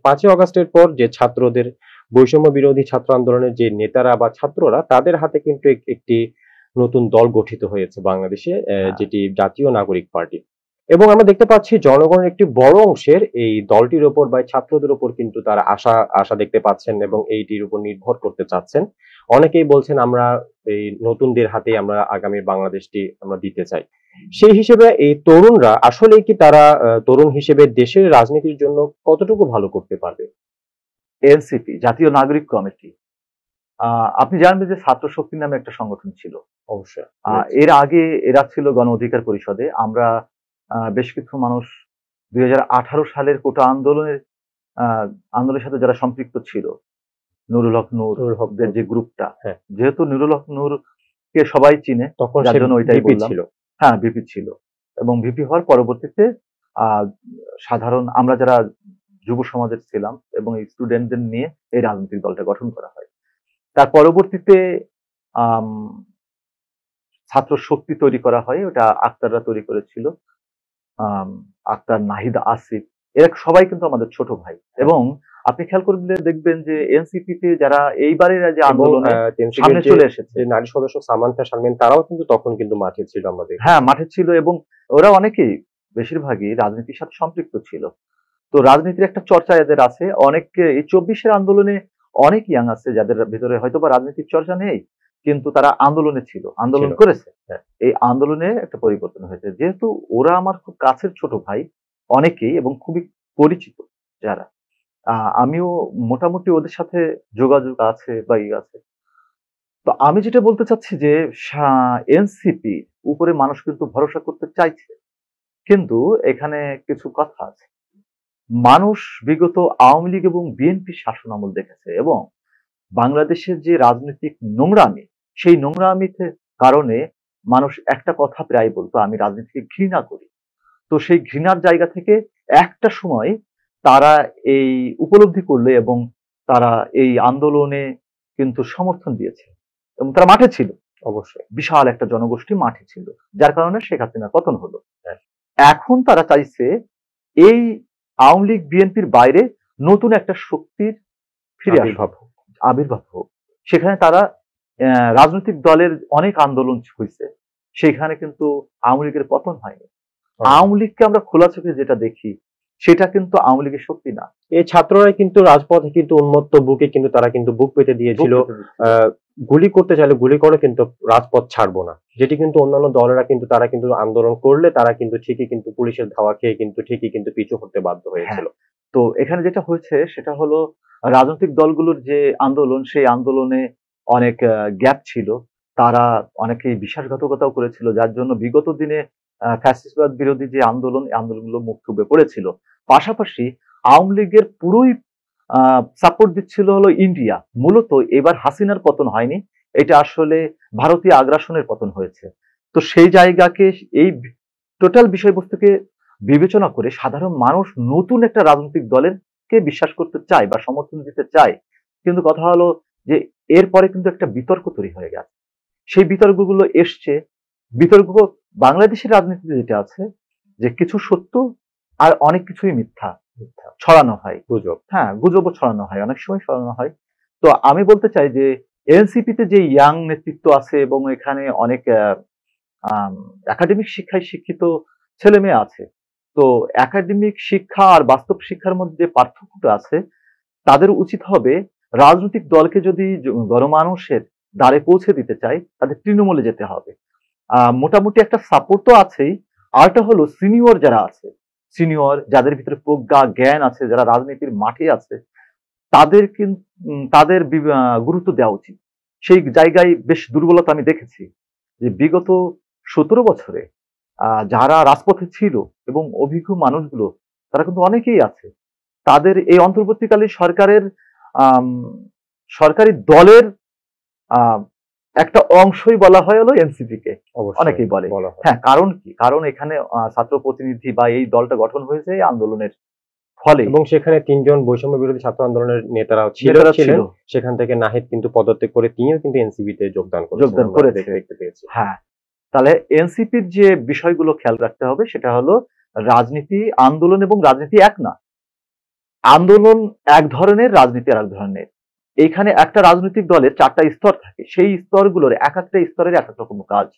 5ই আগস্টের পর যে ছাত্রদের বৈষম্য বিরোধী ছাত্র আন্দোলনের যে নেতারা বা ছাত্ররা তাদের হাতে কিন্তু একটি নতুন দল গঠিত হয়েছে বাংলাদেশে, যেটি জাতীয় নাগরিক পার্টি। এবং আমরা দেখতে পাচ্ছি জনগণের একটি বড় অংশের এই দলটির উপর বা ছাত্রদের উপর কিন্তু তারা আশা আশা দেখতে পাচ্ছেন এবং এইটির উপর নির্ভর করতে চাচ্ছেন। অনেকেই বলছেন আমরা এই নতুনদের হাতে আমরা আগামী বাংলাদেশটি আমরা দিতে চাই। সেই হিসেবে এই তরুণরা আসলে কি তারা তরুণ হিসেবে দেশের রাজনীতির জন্য কতটুকু ভালো করতে পারবে? এনসিপি জাতীয় নাগরিক কমিটি, আপনি জানবেন যে ছাত্র শক্তি নামে একটা সংগঠন ছিল। অবশ্যই। এর আগে এরা ছিল গণ অধিকার পরিষদে। আমরা বেশ কিছু মানুষ 2018 সালের কোটা আন্দোলনের সাথে যারা সম্পৃক্ত ছিল, নুরুল হকদের যে গ্রুপটা, যেহেতু নুরুল হক নূর কে সবাই চিনে, তখন যার জন্য ওইটাই বললাম। হ্যাঁ, ভিপি ছিল। এবং ভিপি হওয়ার পরবর্তীতে সাধারণ আমরা যারা যুব সমাজের ছিলাম এবং স্টুডেন্টদের নিয়ে এই রাজনৈতিক দলটা গঠন করা হয়। তার পরবর্তীতে ছাত্র শক্তি তৈরি করা হয়, ওটা আক্তাররা তৈরি করেছিল। আক্তার, নাহিদ, আসিফ, এরা সবাই কিন্তু আমাদের ছোট ভাই। এবং আপনি খেয়াল করলে দেখবেন যে এনসিপিতে যারা এইবারের যে আন্দোলনে সামনে চলে এসেছে, নারী সদস্য সামান্থা শারমিন, তারাও কিন্তু তখন কিন্তু মাঠে ছিল আমাদের। হ্যাঁ, মাঠে ছিল এবং ওরা অনেকেই বেশিরভাগই রাজনীতির সাথে সম্পৃক্ত ছিল। তো রাজনীতির একটা চর্চা এদের আছে। অনেকে এই 24-এর আন্দোলনে অনেক ইয়াং আছে যাদের ভিতরে হয়তোবা রাজনীতির চর্চা নেই, কিন্তু তারা আন্দোলনে ছিল, আন্দোলন করেছে। এই আন্দোলনে একটা পরিবর্তন হয়েছে। যেহেতু ওরা আমার খুব কাছের ছোট ভাই অনেকেই এবং খুবই পরিচিত যারা, আমিও মোটামুটি ওদের সাথে যোগাযোগ আছে বা আছে। তো আমি যেটা বলতে চাচ্ছি যে এনসিপি উপরে মানুষ কিন্তু ভরসা করতে চাইছে, কিন্তু এখানে কিছু কথা আছে। মানুষ বিগত আওয়ামী লীগ এবং বিএনপি শাসন আমল দেখেছে এবং বাংলাদেশের যে রাজনৈতিক নোংরামি, সেই নোংরামিতে কারণে মানুষ একটা কথা প্রায় বলতো, আমি রাজনীতিকে ঘৃণা করি। তো সেই ঘৃণার জায়গা থেকে একটা সময় তারা এই উপলব্ধি করলে এবং তারা এই আন্দোলনে কিন্তু সমর্থন দিয়েছে এবং তারা মাঠে ছিল। অবশ্যই বিশাল একটা জনগোষ্ঠী মাঠে ছিল, যার কারণে শেখ হাসিনার পতন হলো। এখন তারা চাইছে এই আওয়ামী লীগ বিএনপির বাইরে নতুন একটা শক্তির আবির্ভাব হোক। সেখানে তারা রাজনৈতিক দলের অনেক আন্দোলন হয়েছে, সেখানে কিন্তু আওয়ামী লীগের পতন হয়নি। আওয়ামী লীগকে আমরা খোলা চোখে যেটা দেখি সেটা কিন্তু আওয়ামী লীগের শক্তি না। এই ছাত্ররা কিন্তু রাজপথে কিন্তু উন্মত্ত বুকে কিন্তু তারা কিন্তু বুক পেতে দিয়েছিল, গুলি করতে চাইলে গুলি করে কিন্তু রাজপথ ছাড়বো না, যেটি কিন্তু অন্যান্য দলেরা কিন্তু তারা কিন্তু আন্দোলন করলে তারা কিন্তু ঠিকই কিন্তু পুলিশের ধাওয়া খেয়ে কিন্তু ঠিকই কিন্তু পিছু হতে বাধ্য হয়েছিল। তো এখানে যেটা হয়েছে সেটা হলো রাজনৈতিক দলগুলোর যে আন্দোলন, সেই আন্দোলনে অনেক গ্যাপ ছিল, তারা অনেকেই বিশ্বাসঘাতকতাও করেছিল, যার জন্য বিগত দিনে ফ্যাসিস্টবাদ বিরোধী যে আন্দোলনগুলো মুখ থুবড়ে পড়েছিল। পাশাপাশি আওয়ামী লীগের পুরোই সাপোর্ট দিচ্ছিল হলো ইন্ডিয়া। মূলত এবার হাসিনার পতন হয়নি, এটা আসলে ভারতীয় আগ্রাসনের পতন হয়েছে। তো সেই জায়গাকে, এই টোটাল বিষয়বস্তুকে বিবেচনা করে সাধারণ মানুষ নতুন একটা রাজনৈতিক দলের কে বিশ্বাস করতে চায় বা সমর্থন দিতে চায়। কিন্তু কথা হলো যে এরপরে কিন্তু একটা বিতর্ক তৈরি হয়ে গেছে। সেই বিতর্কগুলো এসছে, বিতর্ক বাংলাদেশের রাজনীতিতে যেটা আছে যে কিছু সত্য আর অনেক কিছুই মিথ্যা ছড়ানো হয়, গুজব। হ্যাঁ, গুজবও ছড়ানো হয়, অনেক সময় ছড়ানো হয়। তো আমি বলতে চাই যে এনসিপিতে যে ইয়াং নেতৃত্ব আছে এবং এখানে অনেক একাডেমিক শিক্ষায় শিক্ষিত ছেলে মেয়ে আছে, তো একাডেমিক শিক্ষা আর বাস্তব শিক্ষার মধ্যে পার্থক্যটা আছে। তাদের উচিত হবে রাজনৈতিক দলকে যদি গণমানুষের দ্বারে পৌঁছে দিতে চায়, তাদের তৃণমূলে যেতে হবে। মোটামুটি একটা সাপোর্ট তো আছেই, আরটা হলো সিনিয়র যারা আছে, সিনিয়র যাদের ভিতরে প্রজ্ঞা জ্ঞান আছে, যারা রাজনীতির মাঠে আছে, তাদের গুরুত্ব দেওয়া উচিত। সেই জায়গায় বেশ দুর্বলতা আমি দেখেছি যে বিগত 17 বছরে যারা রাজপথে ছিল এবং অভিজ্ঞ মানুষগুলো, তারা কিন্তু অনেকেই আছে। তাদের এই অন্তর্বর্তীকালীন সরকারি দলের একটা অংশই বলা হয় হলো এনসিপি কে, অনেকেই বলে। হ্যাঁ, কারণ কি? কারণ এখানে ছাত্র প্রতিনিধি বা এই দলটা গঠন হয়েছে এই আন্দোলনের ফলে, এবং সেখানে 3 জন বৈষম্য বিরোধী ছাত্র আন্দোলনের নেতারা ছিলেন। সেখান থেকে নাহিদ কিন্তু পদত্যাগ করে তিনিও কিন্তু এনসিপি তে যোগদান করেছে। হ্যাঁ, তাহলে এনসিপির যে বিষয়গুলো খেয়াল রাখতে হবে সেটা হলো রাজনীতি, আন্দোলন এবং রাজনীতি এক না। আন্দোলন এক ধরনের, রাজনীতি আর এক ধরনের। এইখানে একটা রাজনৈতিক দলের 4টা স্তর থাকে, সেই স্তরগুলোর এক একটা স্তরের এক এক রকম কাজ।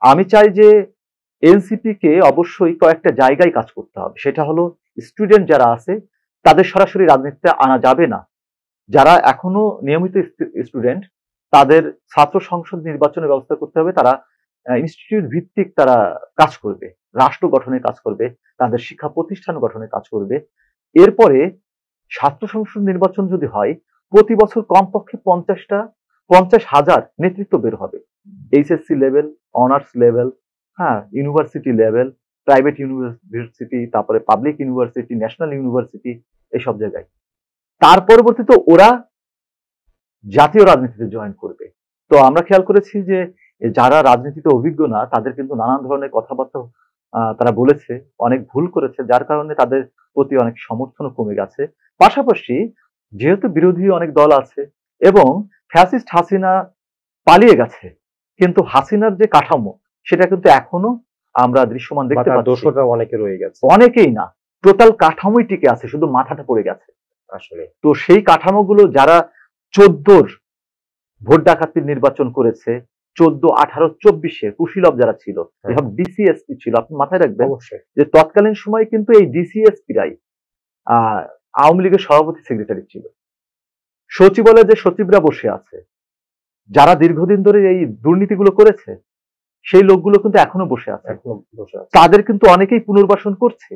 আমি চাই যে এনসিপি কে অবশ্যই কয়েকটা জায়গায় কাজ করতে হবে। সেটা হলো স্টুডেন্ট যারা আছে তাদের সরাসরি রাজনীতিতে আনা যাবে না। যারা এখনো নিয়মিত স্টুডেন্ট তাদের ছাত্র সংসদ নির্বাচনের ব্যবস্থা করতে হবে। তারা ইনস্টিটিউট ভিত্তিক তারা কাজ করবে, রাষ্ট্র গঠনে কাজ করবে, তাদের শিক্ষা প্রতিষ্ঠান গঠনে কাজ করবে। এরপরে ছাত্র সংসদ নির্বাচন যদি হয়, প্রতি বছর কমপক্ষে 50,000 নেতৃত্ব বের হবে। এইচএসসি লেভেল, অনার্স লেভেল, হ্যাঁ, ইউনিভার্সিটি লেভেল, প্রাইভেট ইউনিভার্সিটি, তারপরে পাবলিক ইউনিভার্সিটি, ন্যাশনাল ইউনিভার্সিটি, এইসব জায়গায়। তার পরবর্তীতে ওরা জাতীয় রাজনীতিতে জয়েন করবে। তো আমরা খেয়াল করেছি যে যারা রাজনীতিতে অভিজ্ঞ না তাদের কিন্তু নানান ধরনের কথাবার্তা তারা বলেছে, অনেক ভুল করেছে, যার কারণে তাদের প্রতি অনেক সমর্থনও কমে গেছে। পাশাপাশি যেহেতু বিরোধী অনেক দল আছে এবং ফ্যাসিস্ট হাসিনা পালিয়ে গেছে, কিন্তু হাসিনার যে কাঠামো সেটা কিন্তু এখনো আমরা দৃশ্যমান বা দেখতে তার পাচ্ছি। দোষররা অনেকে রয়ে গেছে অনেকেই না, টোটাল কাঠামোই টিকে আছে, শুধু মাথাটা পড়ে গেছে। আসলে। তো সেই কাঠামোগুলো যারা 14 ভোট ডাকাতির নির্বাচন করেছে, 14, 18, 24 কুশীলব যারা ছিল, এসব ডিসিএসপি ছিল, আপনি মাথায় রাখবেন অবশ্যই যে তৎকালীন সময় কিন্তু এই ডিসিএসপিরাই আওয়ামী লীগের সভাপতি সেক্রেটারি ছিল। সচিবালয়ে যে সচিবরা বসে আছে, যারা দীর্ঘদিন ধরে এই দুর্নীতিগুলো করেছে, সেই লোকগুলো কিন্তু এখনো বসে আছে। এখনো বসে আছে। তাদের কিন্তু অনেকেই পুনর্বাসন করছে।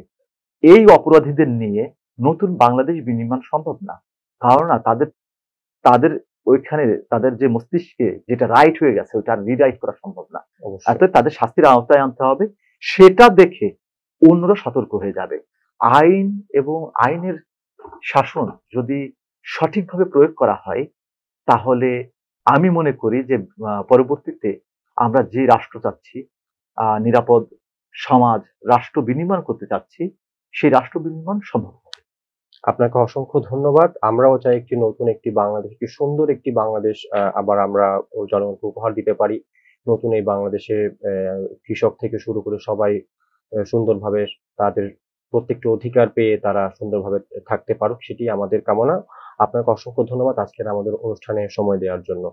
এই অপরাধীদের নিয়ে নতুন বাংলাদেশ বিনির্মাণ সম্ভব না। কারণ না, তাদের তাদের ওইখানে তাদের যে মস্তিষ্কে যেটা রাইট হয়ে গেছে ওটা রিরাইট করা সম্ভব না। অবশ্যই অতএব তাদের শাস্তির আওতায় আনতে হবে। সেটা দেখে অন্যরা সতর্ক হয়ে যাবে। আইন এবং আইনের শাসন যদি সঠিকভাবে প্রয়োগ করা হয়, তাহলে আমি মনে করি যে পরবর্তীতে আমরা যে রাষ্ট্র চাচ্ছি, নিরাপদ সমাজ, রাষ্ট্র বিনির্মাণ করতে চাচ্ছি, সেই রাষ্ট্র বিনির্মাণ সম্ভব হবে। আপনাকে অসংখ্য ধন্যবাদ। আমরাও চাই একটি নতুন একটি বাংলাদেশ, একটি সুন্দর একটি বাংলাদেশ আবার আমরা জনগণকে উপহার দিতে পারি। নতুন এই বাংলাদেশে কৃষক থেকে শুরু করে সবাই সুন্দরভাবে তাদের প্রত্যেকটি অধিকার পেয়ে তারা সুন্দরভাবে থাকতে পারুক, সেটি আমাদের কামনা। আপনাকে অসংখ্য ধন্যবাদ আজকের আমাদের অনুষ্ঠানে সময় দেওয়ার জন্য।